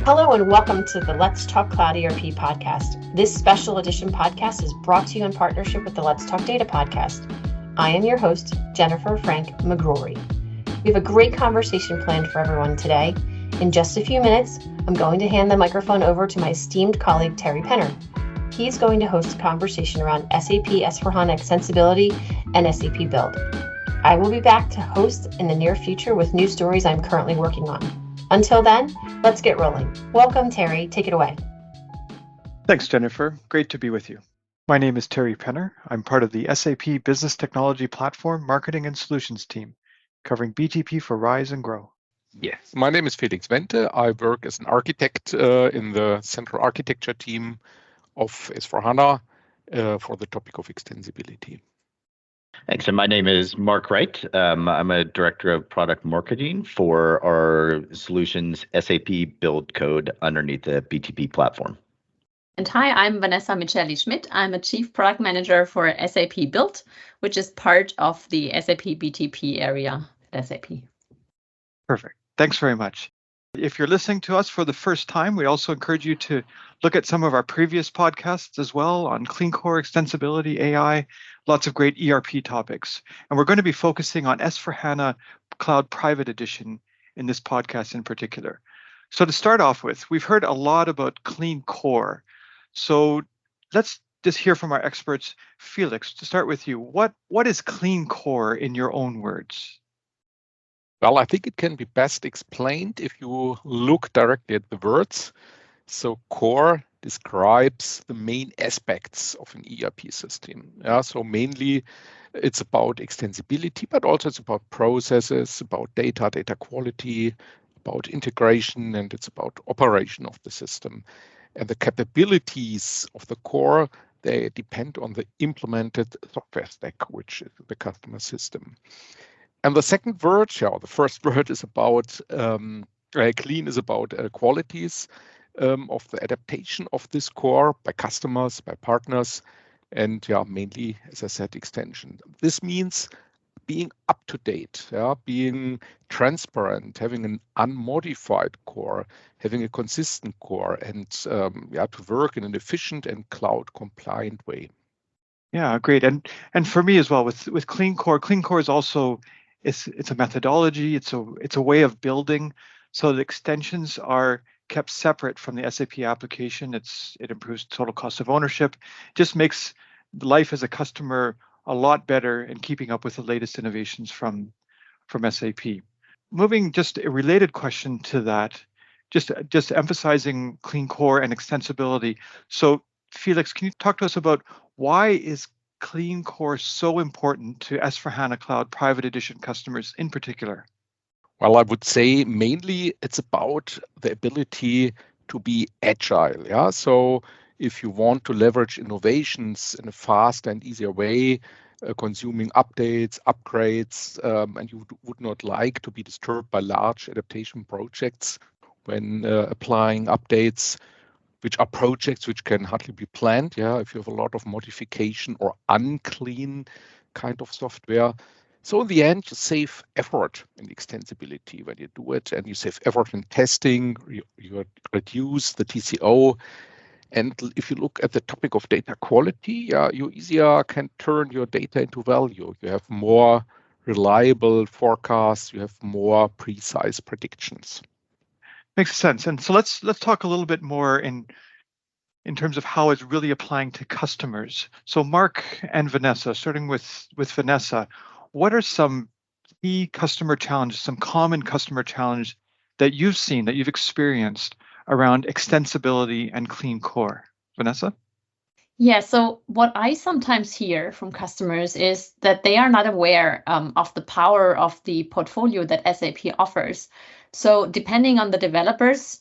Hello and welcome to the Let's Talk Cloud ERP podcast. This special edition podcast is brought to you in partnership with the Let's Talk Data podcast. I am your host, Jennifer Frank McGrory. We have a great conversation planned for everyone today. In just a few minutes, I'm going to hand the microphone over to my esteemed colleague, Terry Penner. He's going to host a conversation around SAP S/4HANA Extensibility and SAP Build. I will be back to host in the near future with new stories I'm currently working on. Until then, let's get rolling. Welcome, Terry. Take it away. Thanks, Jennifer. Great to be with you. My name is Terry Penner. I'm part of the SAP Business Technology Platform Marketing and Solutions team, covering BTP for Rise and Grow. Yes, my name is Felix Wente. I work as an architect in the central architecture team of S/4HANA for the topic of extensibility. Thanks. And my name is Mark Wright. I'm a director of product marketing for our solutions SAP Build Code underneath the BTP platform. And hi, I'm Vanessa Michelli-Schmidt. I'm a chief product manager for SAP Build, which is part of the SAP BTP area at SAP. Perfect. Thanks very much. If you're listening to us for the first time, we also encourage you to look at some of our previous podcasts as well on clean core, extensibility, AI, lots of great ERP topics. And we're going to be focusing on S/4HANA Cloud Private Edition in this podcast in particular. So to start off with, we've heard a lot about clean core. So let's just hear from our experts. Felix, to start with you, what is clean core in your own words? Well, I think it can be best explained if you look directly at the words. So core describes the main aspects of an ERP system. So mainly it's about extensibility, but also it's about processes, about data quality, about integration, and it's about operation of the system. And the capabilities of the core, they depend on the implemented software stack, which is the customer system. And the second word, the first word is about clean, is about qualities of the adaptation of this core by customers, by partners, and mainly, as I said, extension. This means being up to date, being transparent, having an unmodified core, having a consistent core, and to work in an efficient and cloud compliant way. Yeah, great. And for me as well, with clean core is also it's a methodology. It's a way of building. So the extensions are kept separate from the SAP application. It improves total cost of ownership. Just makes life as a customer a lot better in keeping up with the latest innovations from SAP. Moving just a related question to that, just emphasizing clean core and extensibility. So Felix, can you talk to us about why is clean core so important to S/4HANA Cloud Private Edition customers in particular? Well, I would say mainly it's about the ability to be agile. So if you want to leverage innovations in a fast and easier way, consuming updates, upgrades, and you would not like to be disturbed by large adaptation projects when applying updates, which are projects which can hardly be planned, if you have a lot of modification or unclean kind of software. So in the end, you save effort in extensibility when you do it, and you save effort in testing, you reduce the TCO. And if you look at the topic of data quality, you easier can turn your data into value. You have more reliable forecasts, you have more precise predictions. Makes sense. And so let's talk a little bit more in terms of how it's really applying to customers. So Mark and Vanessa, starting with Vanessa, what are some key customer challenges, some common customer challenge that you've seen, that you've experienced around extensibility and clean core? Vanessa? Yeah, so what I sometimes hear from customers is that they are not aware of the power of the portfolio that SAP offers. So depending on the developers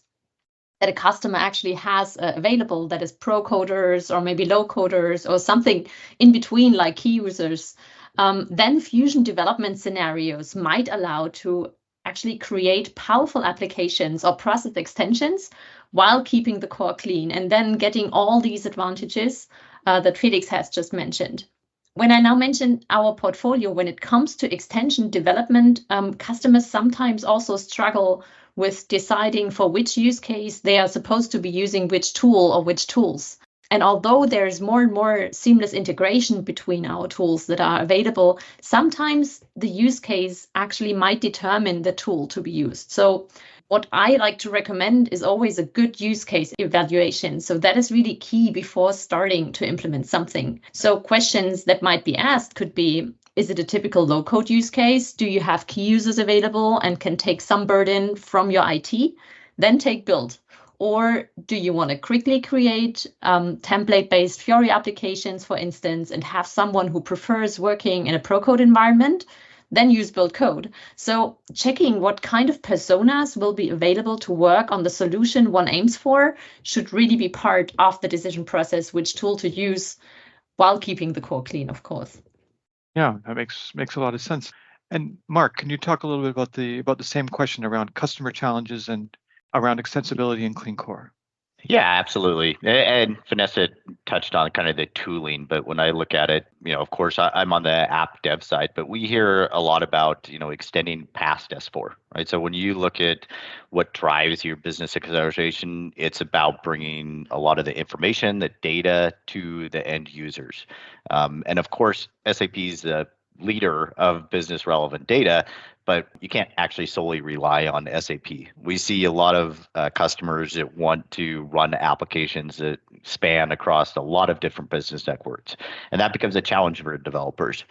that a customer actually has available, that is pro coders or maybe low coders or something in between like key users, then fusion development scenarios might allow to actually create powerful applications or process extensions while keeping the core clean and then getting all these advantages that Felix has just mentioned. When I now mention our portfolio, when it comes to extension development, customers sometimes also struggle with deciding for which use case they are supposed to be using which tool or which tools. And although there's more and more seamless integration between our tools that are available, sometimes the use case actually might determine the tool to be used. So what I like to recommend is always a good use case evaluation. So that is really key before starting to implement something. So questions that might be asked could be, is it a typical low-code use case? Do you have key users available and can take some burden from your IT? Then take build. Or do you want to quickly create template-based Fiori applications, for instance, and have someone who prefers working in a pro-code environment? Then use Build Code. So checking what kind of personas will be available to work on the solution one aims for should really be part of the decision process, which tool to use, while keeping the core clean, of course. Yeah, that makes a lot of sense. And Mark, can you talk a little bit about the same question around customer challenges and around extensibility and clean core? Yeah, absolutely. And Vanessa touched on kind of the tooling, but when I look at it, of course, I'm on the app dev side, but we hear a lot about, extending past S4, right? So when you look at what drives your business acceleration, it's about bringing a lot of the information, the data to the end users. And of course, SAP is the leader of business relevant data, but you can't actually solely rely on SAP. We see a lot of customers that want to run applications that span across a lot of different business networks. And that becomes a challenge for developers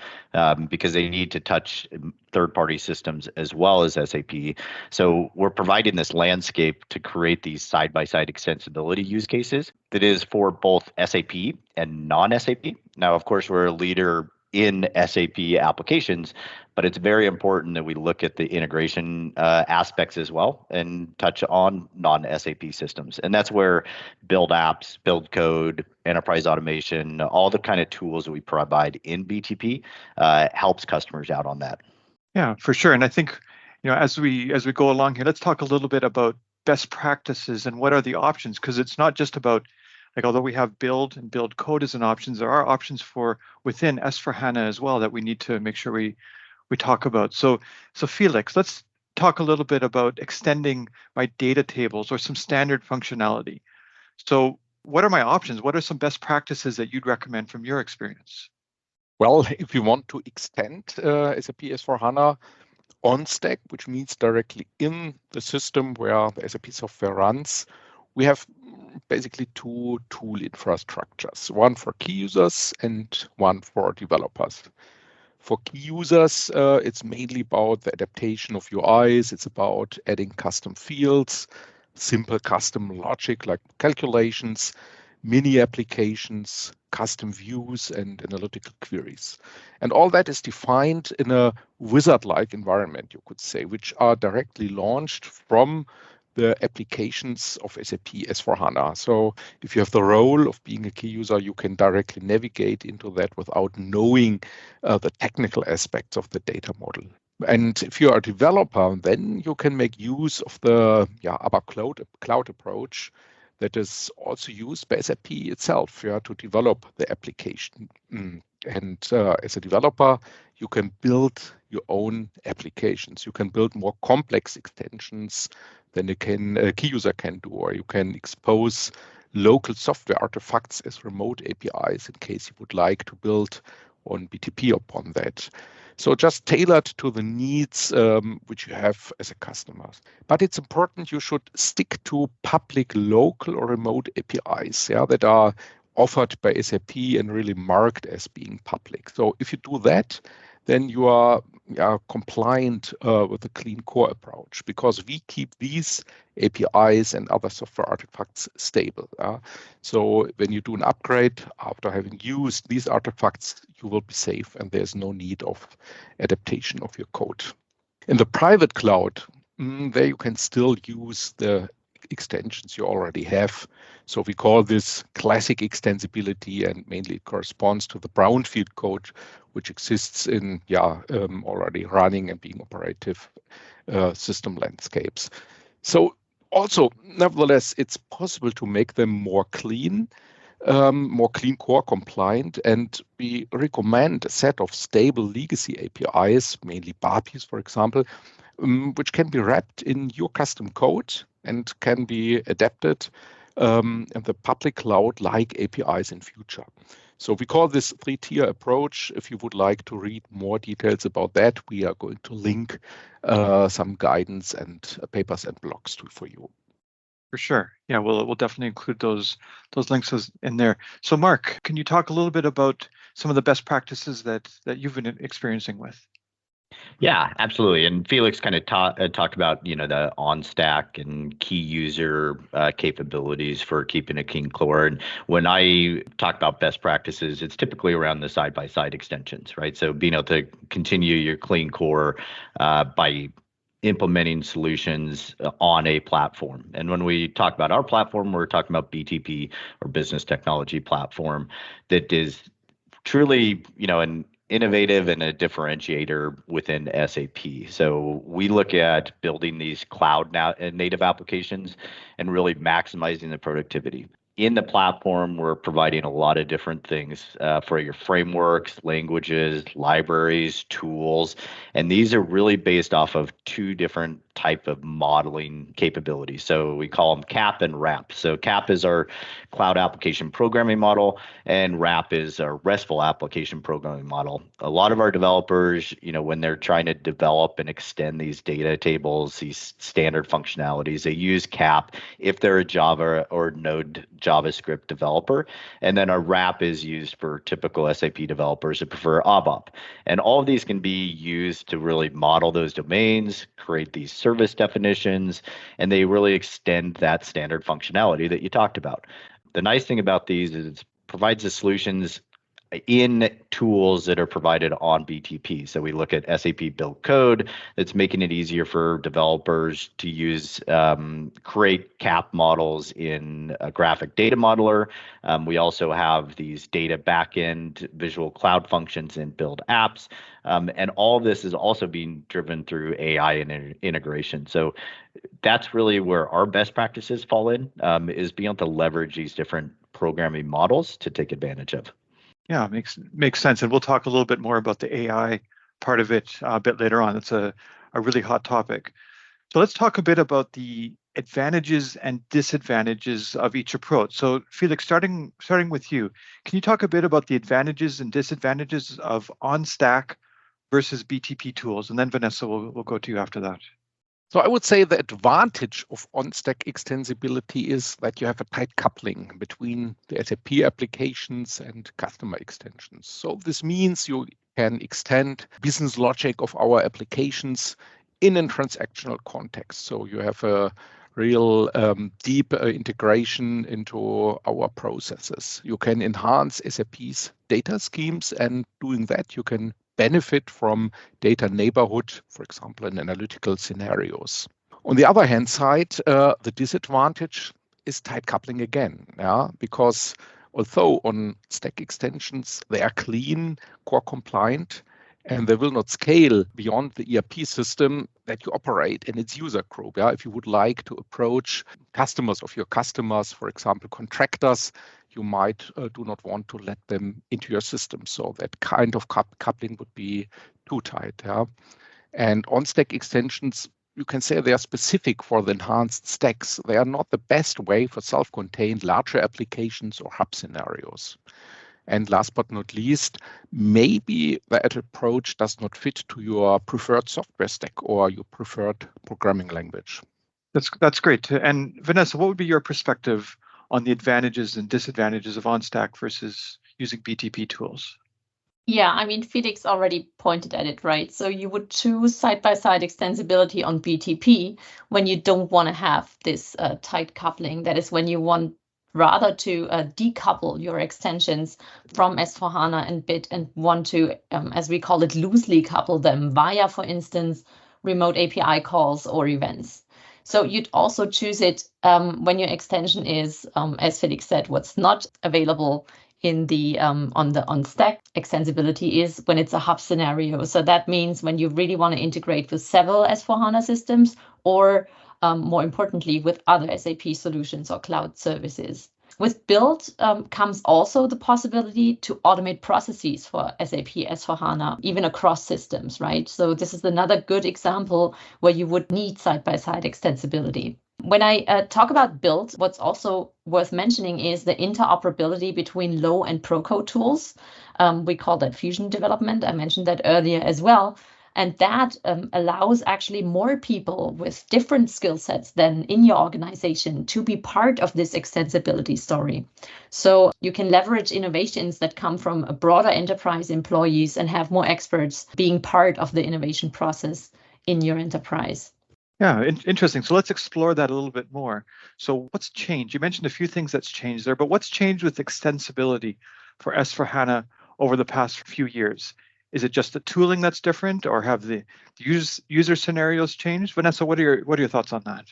because they need to touch third-party systems as well as SAP. So we're providing this landscape to create these side-by-side extensibility use cases that is for both SAP and non-SAP. Now, of course, we're a leader in SAP applications, but it's very important that we look at the integration aspects as well and touch on non-SAP systems. And that's where build apps, build code, enterprise automation, all the kind of tools that we provide in BTP helps customers out on that. Yeah, for sure. And I think, as we go along here, let's talk a little bit about best practices and what are the options, because it's not just about, like, although we have build and build code as an option, there are options for within S4HANA as well that we need to make sure we talk about. So Felix, let's talk a little bit about extending my data tables or some standard functionality. So what are my options? What are some best practices that you'd recommend from your experience? Well, if you want to extend SAP S4HANA on stack, which means directly in the system where the SAP software runs, we have basically two tool infrastructures, one for key users and one for developers. For key users, it's mainly about the adaptation of UIs. It's about adding custom fields, simple custom logic like calculations, mini applications, custom views, and analytical queries. And all that is defined in a wizard-like environment, you could say, which are directly launched from the applications of SAP S4HANA. So if you have the role of being a key user, you can directly navigate into that without knowing the technical aspects of the data model. And if you are a developer, then you can make use of the ABAP cloud approach that is also used by SAP itself to develop the application. And as a developer, you can build your own applications. You can build more complex extensions than a key user can do, or you can expose local software artifacts as remote APIs in case you would like to build on BTP upon that. So just tailored to the needs which you have as a customer. But it's important you should stick to public, local, or remote APIs that are offered by SAP and really marked as being public. So if you do that, then you are compliant with the clean core approach, because we keep these APIs and other software artifacts stable. So when you do an upgrade after having used these artifacts, you will be safe and there's no need of adaptation of your code. In the private cloud, there you can still use the extensions you already have. So we call this classic extensibility, and mainly it corresponds to the brownfield code, which exists in already running and being operative system landscapes. So also, nevertheless, it's possible to make them more clean core compliant, and we recommend a set of stable legacy APIs, mainly BAPIs, for example, which can be wrapped in your custom code and can be adapted in the public cloud like APIs in future. So we call this 3-tier approach. If you would like to read more details about that, we are going to link some guidance and papers and blogs for you. For sure. Yeah, we'll definitely include those links in there. So Mark, can you talk a little bit about some of the best practices that you've been experiencing with? Yeah, absolutely. And Felix kind of talked about, the on-stack and key user capabilities for keeping a clean core. And when I talk about best practices, it's typically around the side-by-side extensions, right? So being able to continue your clean core by implementing solutions on a platform. And when we talk about our platform, we're talking about BTP, or Business Technology Platform, that is truly, an innovative and a differentiator within SAP. So we look at building these cloud native applications and really maximizing the productivity. In the platform, we're providing a lot of different things for your frameworks, languages, libraries, tools, and these are really based off of 2 different type of modeling capabilities. So we call them CAP and RAP. So CAP is our cloud application programming model, and RAP is our RESTful application programming model. A lot of our developers, when they're trying to develop and extend these data tables, these standard functionalities, they use CAP if they're a Java or Node JavaScript developer. And then our RAP is used for typical SAP developers that prefer ABAP. And all of these can be used to really model those domains, create these service definitions, and they really extend that standard functionality that you talked about. The nice thing about these is it provides the solutions in tools that are provided on BTP. So we look at SAP Build Code that's making it easier for developers to use, create CAP models in a graphic data modeler. We also have these data backend visual cloud functions in Build Apps. And all of this is also being driven through AI and integration. So that's really where our best practices fall in, is being able to leverage these different programming models to take advantage of. Yeah, makes sense. And we'll talk a little bit more about the AI part of it a bit later on. It's a really hot topic. So let's talk a bit about the advantages and disadvantages of each approach. So Felix, starting with you, can you talk a bit about the advantages and disadvantages of on-stack versus BTP tools? And then Vanessa, we'll go to you after that. So I would say the advantage of on-stack extensibility is that you have a tight coupling between the SAP applications and customer extensions. So this means you can extend business logic of our applications in a transactional context. So you have a real deep integration into our processes. You can enhance SAP's data schemes, and doing that you can benefit from data neighborhood, for example, in analytical scenarios. On the other hand side, the disadvantage is tight coupling again, because although on stack extensions, they are clean, core compliant, and they will not scale beyond the ERP system that you operate in its user group. If you would like to approach customers of your customers, for example, contractors, you might do not want to let them into your system. So that kind of coupling would be too tight. And on-stack extensions, you can say they are specific for the enhanced stacks. They are not the best way for self-contained larger applications or hub scenarios. And last but not least, maybe that approach does not fit to your preferred software stack or your preferred programming language. That's great. And Vanessa, what would be your perspective on the advantages and disadvantages of on-stack versus using BTP tools? Yeah, I mean, Felix already pointed at it, right? So you would choose side-by-side extensibility on BTP when you don't want to have this tight coupling. That is when you want rather to decouple your extensions from S4HANA and BIT and want to, as we call it, loosely couple them via, for instance, remote API calls or events. So you'd also choose it when your extension is, as Felix said, what's not available in the on stack extensibility is when it's a hub scenario. So that means when you really want to integrate with several S4HANA systems or more importantly, with other SAP solutions or cloud services. With Build comes also the possibility to automate processes for SAP S/4HANA, even across systems, right? So this is another good example where you would need side-by-side extensibility. When I talk about Build, what's also worth mentioning is the interoperability between low and pro-code tools. We call that fusion development. I mentioned that earlier as well. And that allows actually more people with different skill sets than in your organization to be part of this extensibility story. So you can leverage innovations that come from a broader enterprise employees and have more experts being part of the innovation process in your enterprise. Yeah, interesting. So let's explore that a little bit more. So what's changed? You mentioned a few things that's changed there, but what's changed with extensibility for S/4HANA over the past few years? Is it just the tooling that's different, or have the user scenarios changed? Vanessa, what are your thoughts on that?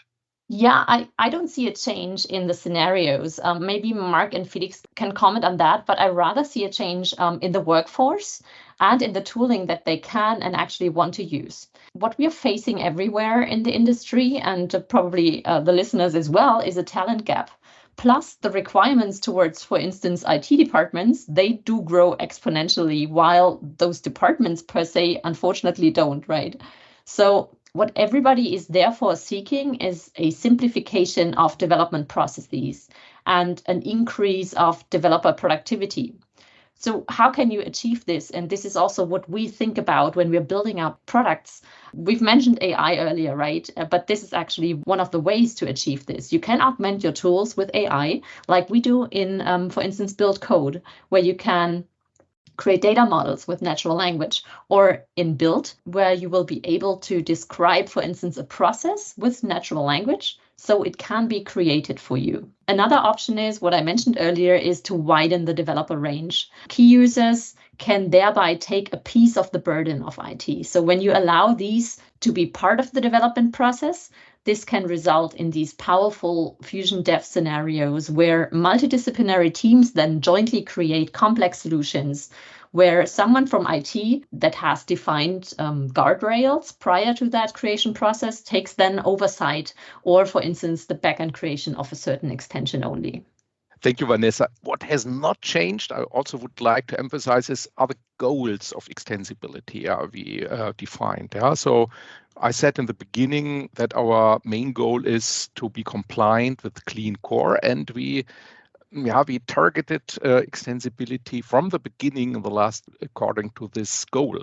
Yeah, I don't see a change in the scenarios. Maybe Mark and Felix can comment on that, but I rather see a change in the workforce and in the tooling that they can and actually want to use. What we are facing everywhere in the industry, and probably the listeners as well, is a talent gap. Plus, the requirements towards, for instance, IT departments, they do grow exponentially, while those departments per se, unfortunately, don't, right? So what everybody is therefore seeking is a simplification of development processes and an increase of developer productivity. So how can you achieve this? And this is also what we think about when we're building our products. We've mentioned AI earlier, right? But this is actually one of the ways to achieve this. You can augment your tools with AI, like we do in, for instance, Build Code, where you can create data models with natural language, or in Build, where you will be able to describe, for instance, a process with natural language, so it can be created for you. Another option is, what I mentioned earlier, is to widen the developer range. Key users can thereby take a piece of the burden of IT. So when you allow these to be part of the development process, this can result in these powerful fusion dev scenarios where multidisciplinary teams then jointly create complex solutions, where someone from IT that has defined guardrails prior to that creation process takes then oversight, or for instance, the backend creation of a certain extension only. Thank you, Vanessa. What has not changed, I also would like to emphasize, are the goals of extensibility we defined. So I said in the beginning that our main goal is to be compliant with clean core, and we targeted extensibility from the beginning in the last according to this goal.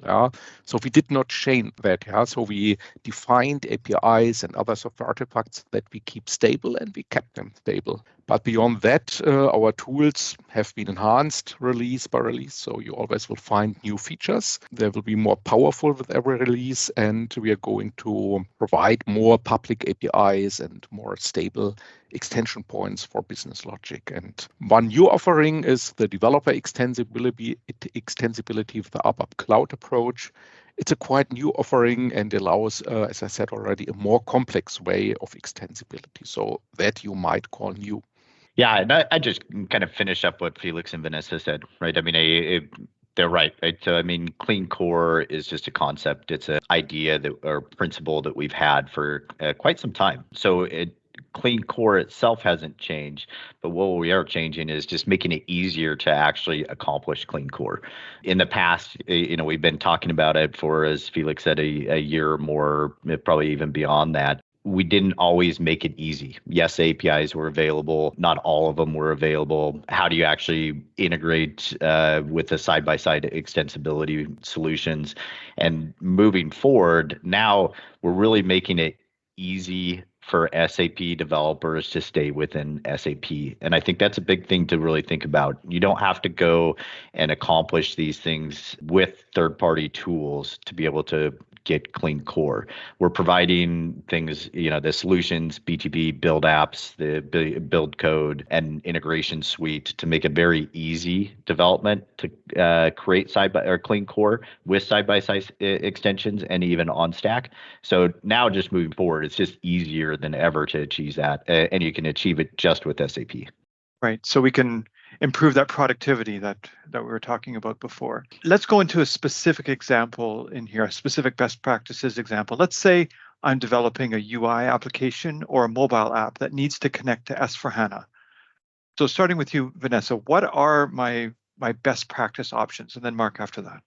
So we did not change that. So we defined APIs and other software artifacts that we keep stable, and we kept them stable. But beyond that, our tools have been enhanced release by release. So you always will find new features. They will be more powerful with every release, and we are going to provide more public APIs and more stable extension points for business logic. And one new offering is the developer extensibility with the ABAP cloud approach. It's a quite new offering and allows, as I said already, a more complex way of extensibility. So that you might call new. Yeah, and I just kind of finish up what Felix and Vanessa said, right? I mean, they're right? So, I mean, clean core is just a concept. It's an idea or principle that we've had for quite some time. So clean core itself hasn't changed, but what we are changing is just making it easier to actually accomplish clean core. In the past, we've been talking about it for, as Felix said, a year or more, probably even beyond that. We didn't always make it easy. Yes, APIs were available. Not all of them were available. How do you actually integrate with the side-by-side extensibility solutions? And moving forward, now we're really making it easy for SAP developers to stay within SAP. And I think that's a big thing to really think about. You don't have to go and accomplish these things with third-party tools to be able to get clean core. We're providing things, the solutions, BTP, build apps, the build code, and integration suite to make it very easy development to create clean core with side-by-side extensions and even on stack. So now just moving forward, it's just easier than ever to achieve that. And you can achieve it just with SAP. Right. So we can improve that productivity that we were talking about before. Let's go into a specific example in here, a specific best practices example. Let's say I'm developing a UI application or a mobile app that needs to connect to S/4HANA. So starting with you, Vanessa, what are my best practice options? And then Mark after that.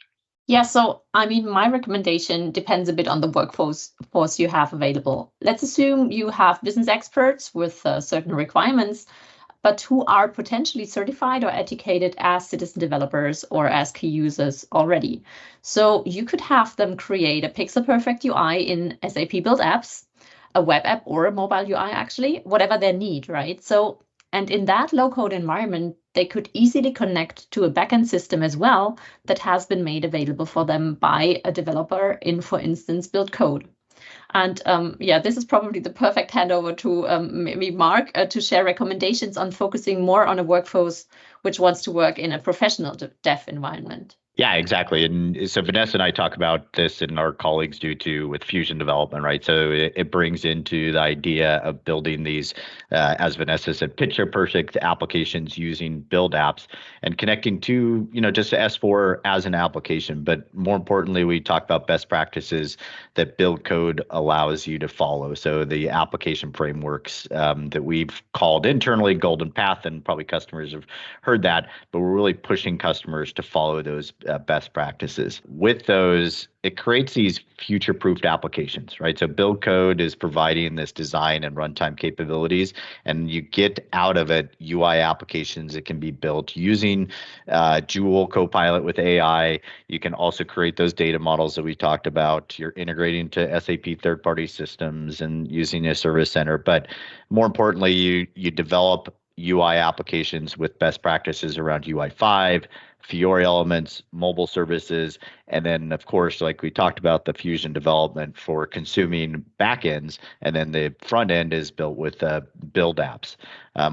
Yeah, so I mean, my recommendation depends a bit on the workforce you have available. Let's assume you have business experts with certain requirements, but who are potentially certified or educated as citizen developers or as key users already. So you could have them create a pixel-perfect UI in SAP Build Apps, a web app or a mobile UI, actually, whatever their need, right? So, and in that low-code environment, they could easily connect to a backend system as well that has been made available for them by a developer in, for instance, Build Code. And yeah, this is probably the perfect handover to maybe Mark to share recommendations on focusing more on a workforce which wants to work in a professional dev environment. Yeah, exactly. And so Vanessa and I talk about this, and our colleagues do too, with Fusion development, right? So it brings into the idea of building these, as Vanessa said, picture perfect applications using build apps and connecting to, just S4 as an application. But more importantly, we talk about best practices that Build Code allows you to follow. So the application frameworks that we've called internally Golden Path, and probably customers have heard that, but we're really pushing customers to follow those best practices. With those, it creates these future-proofed applications, right? So Build Code is providing this design and runtime capabilities, and you get out of it UI applications that can be built using Joule Copilot with AI. You can also create those data models that we talked about. You're integrating to SAP third-party systems and using a service center. But more importantly, you develop UI applications with best practices around UI5, Fiori elements, mobile services, and then, of course, like we talked about, the Fusion development for consuming backends, and then the front end is built with build apps.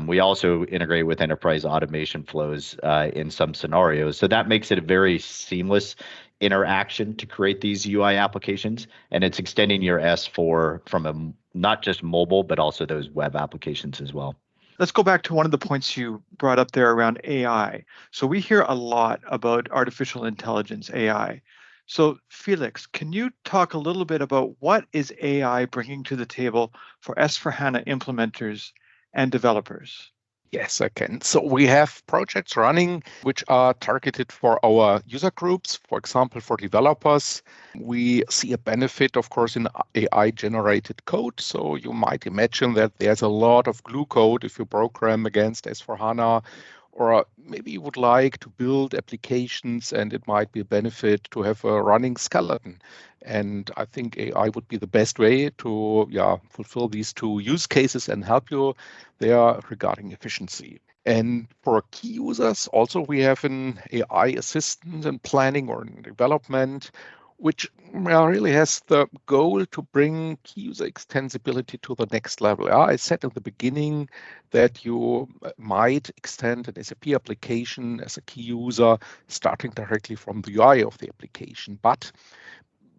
We also integrate with enterprise automation flows in some scenarios, so that makes it a very seamless interaction to create these UI applications, and it's extending your S4 from not just mobile, but also those web applications as well. Let's go back to one of the points you brought up there around AI. So we hear a lot about artificial intelligence, AI. So Felix, can you talk a little bit about what is AI bringing to the table for S/4HANA implementers and developers? Yes, I can. So we have projects running which are targeted for our user groups, for example, for developers. We see a benefit, of course, in AI-generated code. So you might imagine that there's a lot of glue code if you program against S/4HANA, or maybe you would like to build applications and it might be a benefit to have a running skeleton. And I think AI would be the best way to fulfill these two use cases and help you there regarding efficiency. And for key users, also we have an AI assistant in planning or in development, which really has the goal to bring key user extensibility to the next level. I said at the beginning that you might extend an SAP application as a key user starting directly from the UI of the application, but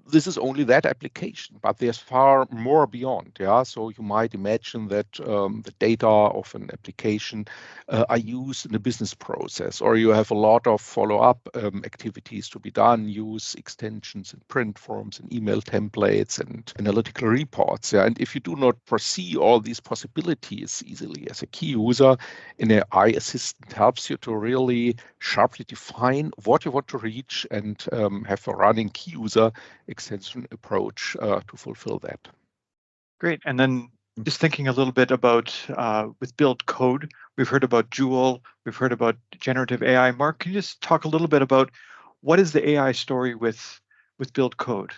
this is only that application, but there's far more beyond. So you might imagine that the data of an application are used in the business process, or you have a lot of follow-up activities to be done, use extensions and print forms and email templates and analytical reports. And if you do not foresee all these possibilities easily as a key user, an AI assistant helps you to really sharply define what you want to reach and have a running key user extension approach to fulfill that. Great. And then just thinking a little bit about with Build Code, we've heard about Joule, we've heard about generative AI. Mark, can you just talk a little bit about what is the AI story with Build Code?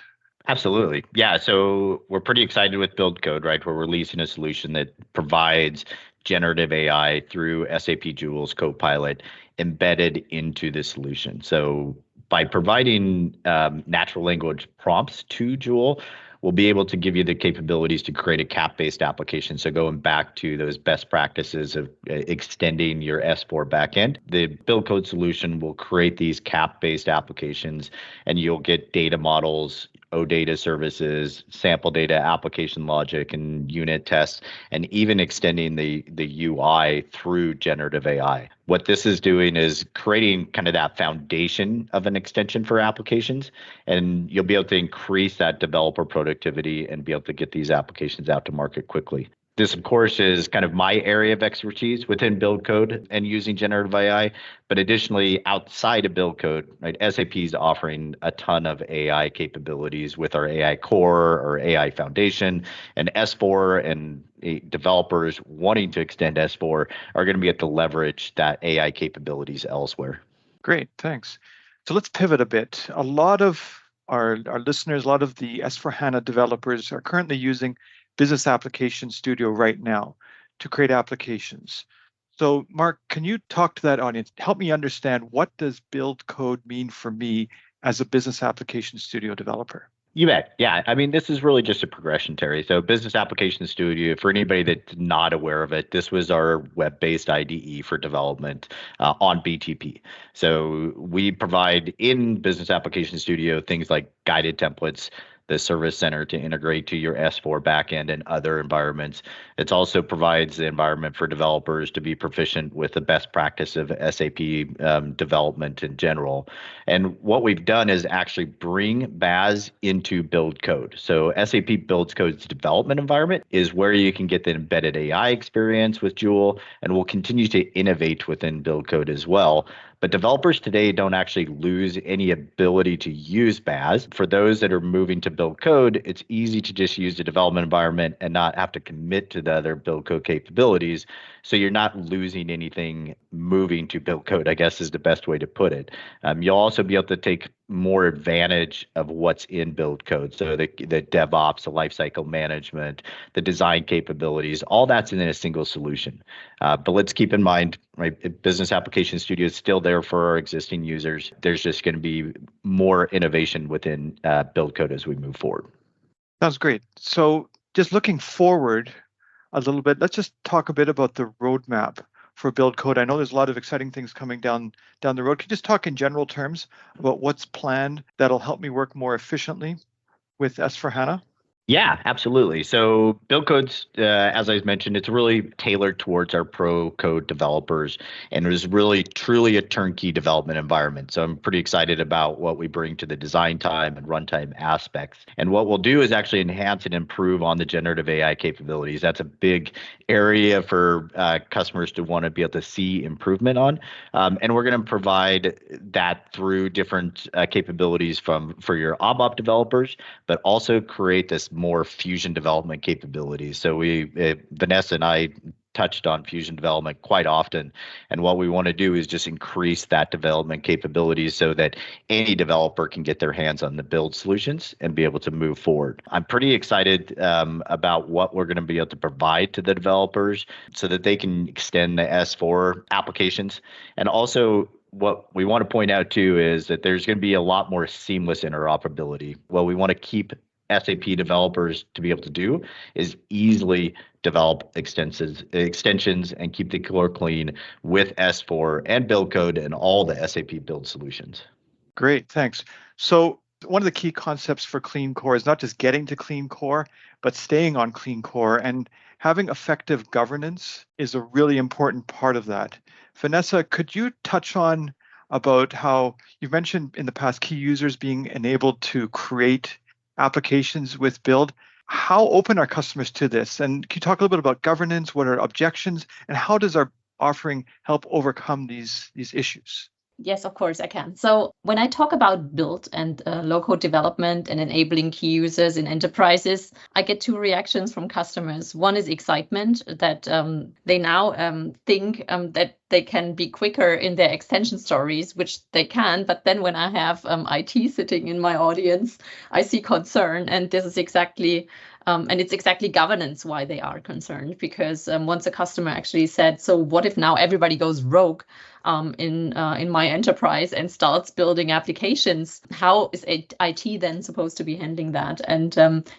Absolutely. Yeah. So we're pretty excited with Build Code, right? We're releasing a solution that provides generative AI through SAP Joule's Copilot embedded into the solution. So by providing natural language prompts to Joule, we'll be able to give you the capabilities to create a CAP-based application. So going back to those best practices of extending your S4 backend, the Build Code solution will create these CAP-based applications, and you'll get data models, OData services, sample data, application logic, and unit tests, and even extending the UI through generative AI. What this is doing is creating kind of that foundation of an extension for applications, and you'll be able to increase that developer productivity and be able to get these applications out to market quickly. This, of course, is kind of my area of expertise within Build Code and using generative AI. But additionally, outside of Build Code, right, SAP is offering a ton of AI capabilities with our AI Core or AI Foundation, and S4 and developers wanting to extend S4 are going to be able to leverage that AI capabilities elsewhere. Great, thanks. So let's pivot a bit. A lot of our listeners, a lot of the S4HANA developers are currently using Business Application Studio right now to create applications. So Mark, can you talk to that audience? Help me understand, what does Build Code mean for me as a Business Application Studio developer? You bet. Yeah. I mean, this is really just a progression, Terry. So Business Application Studio, for anybody that's not aware of it, this was our web-based IDE for development on BTP. So we provide in Business Application Studio things like guided templates, the service center to integrate to your S4 backend and other environments. It also provides the environment for developers to be proficient with the best practice of SAP development in general. And what we've done is actually bring BAS into Build Code. So SAP Build Code's development environment is where you can get the embedded AI experience with Joule, and we'll continue to innovate within Build Code as well. But developers today don't actually lose any ability to use BAS. For those that are moving to Build Code, it's easy to just use the development environment and not have to commit to the other Build Code capabilities. So you're not losing anything moving to Build Code, I guess is the best way to put it. You'll also be able to take more advantage of what's in Build Code. So the DevOps, the lifecycle management, the design capabilities, all that's in a single solution. But let's keep in mind, right, Business Application Studio is still there for our existing users. There's just going to be more innovation within Build Code as we move forward. Sounds great. So just looking forward a little bit, let's just talk a bit about the roadmap for Build Code. I know there's a lot of exciting things coming down the road. Can you just talk in general terms about what's planned that'll help me work more efficiently with S4HANA? Yeah, absolutely. So Build Code's, as I mentioned, it's really tailored towards our pro code developers, and it is really truly a turnkey development environment. So I'm pretty excited about what we bring to the design time and runtime aspects. And what we'll do is actually enhance and improve on the generative AI capabilities. That's a big area for customers to want to be able to see improvement on. And we're going to provide that through different capabilities for your ABAP developers, but also create this more Fusion development capabilities. So Vanessa and I touched on Fusion development quite often. And what we want to do is just increase that development capabilities so that any developer can get their hands on the build solutions and be able to move forward. I'm pretty excited about what we're going to be able to provide to the developers so that they can extend the S4 applications. And also, what we want to point out too is that there's going to be a lot more seamless interoperability. What we want to keep SAP developers to be able to do is easily develop extensions and keep the core clean with S4 and Build Code and all the SAP build solutions. Great, thanks. So one of the key concepts for Clean Core is not just getting to Clean Core, but staying on Clean Core, and having effective governance is a really important part of that. Vanessa, could you touch on about how you've mentioned in the past key users being enabled to create applications with Build? How open are customers to this? And can you talk a little bit about governance? What are objections? And how does our offering help overcome these issues? Yes, of course I can. So when I talk about build and low-code development and enabling key users in enterprises, I get two reactions from customers. One is excitement that they now think that they can be quicker in their extension stories, which they can. But then when I have IT sitting in my audience, I see concern. And this is exactly and it's exactly governance why they are concerned, because once a customer actually said, so what if now everybody goes rogue in my enterprise and starts building applications? How is IT then supposed to be handling that? And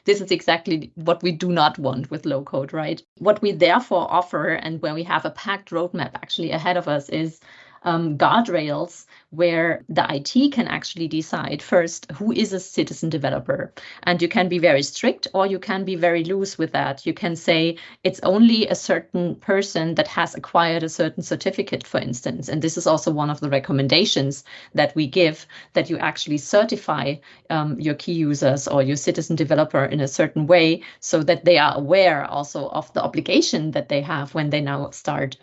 this is exactly what we do not want with low code, right? What we therefore offer, and where we have a packed roadmap actually ahead of us, is guardrails where the IT can actually decide first who is a citizen developer. And you can be very strict or you can be very loose with that. You can say it's only a certain person that has acquired a certain certificate, for instance. And this is also one of the recommendations that we give, that you actually certify your key users or your citizen developer in a certain way so that they are aware also of the obligation that they have when they now start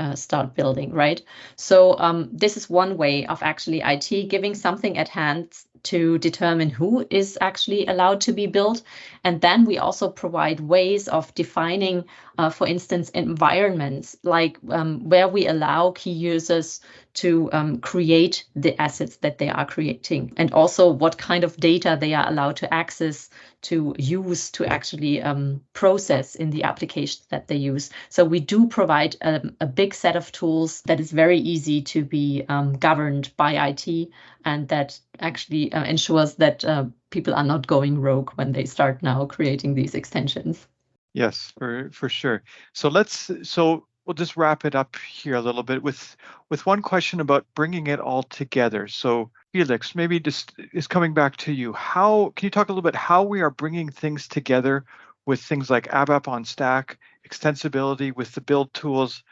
building, right? So this is one way of actually IT giving something at hand to determine who is actually allowed to be built. And then we also provide ways of defining, for instance, environments, like where we allow key users to create the assets that they are creating, and also what kind of data they are allowed to access, to use, to actually process in the application that they use. So we do provide a big set of tools that is very easy to be governed by IT, and that actually ensures that people are not going rogue when they start now creating these extensions. Yes, for sure. So we'll just wrap it up here a little bit with one question about bringing it all together. So Felix, maybe just is coming back to you. Can you talk a little bit how we are bringing things together with things like ABAP on Stack, extensibility with the build tools?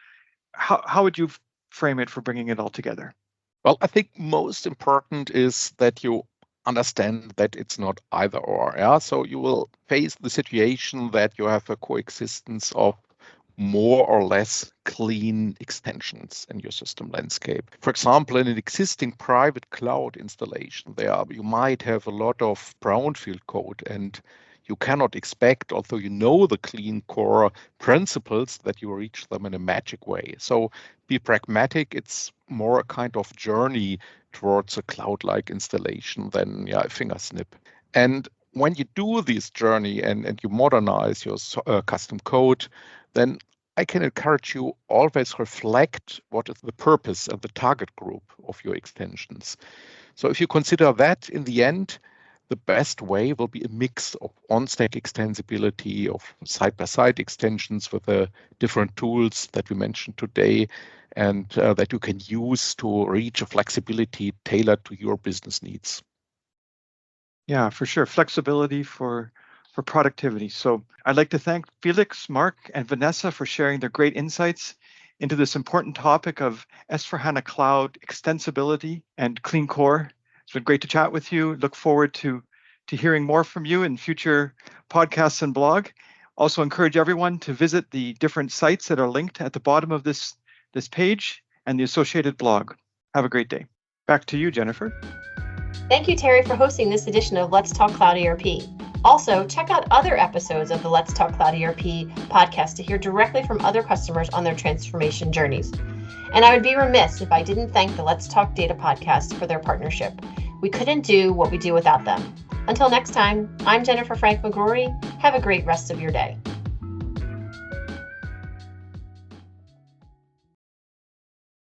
How would you frame it for bringing it all together? Well, I think most important is that you understand that it's not either or. Yeah? So you will face the situation that you have a coexistence of more or less clean extensions in your system landscape. For example, in an existing private cloud installation, you might have a lot of brownfield code, and you cannot expect, although you know the clean core principles, that you reach them in a magic way. So be pragmatic. It's more a kind of journey towards a cloud-like installation than a finger snip. And when you do this journey and you modernize your custom code, then I can encourage you always reflect what is the purpose and the target group of your extensions. So if you consider that, in the end, the best way will be a mix of on-stack extensibility, of side-by-side extensions with the different tools that we mentioned today, and that you can use to reach a flexibility tailored to your business needs. Yeah, for sure. Flexibility for productivity. So I'd like to thank Felix, Mark, and Vanessa for sharing their great insights into this important topic of S/4HANA Cloud extensibility and clean core. It's been great to chat with you. Look forward to hearing more from you in future podcasts and blog. Also encourage everyone to visit the different sites that are linked at the bottom of this page and the associated blog. Have a great day. Back to you, Jennifer. Thank you, Terry, for hosting this edition of Let's Talk Cloud ERP. Also, check out other episodes of the Let's Talk Cloud ERP podcast to hear directly from other customers on their transformation journeys. And I would be remiss if I didn't thank the Let's Talk Data podcast for their partnership. We couldn't do what we do without them. Until next time, I'm Jennifer Frank McGrory. Have a great rest of your day.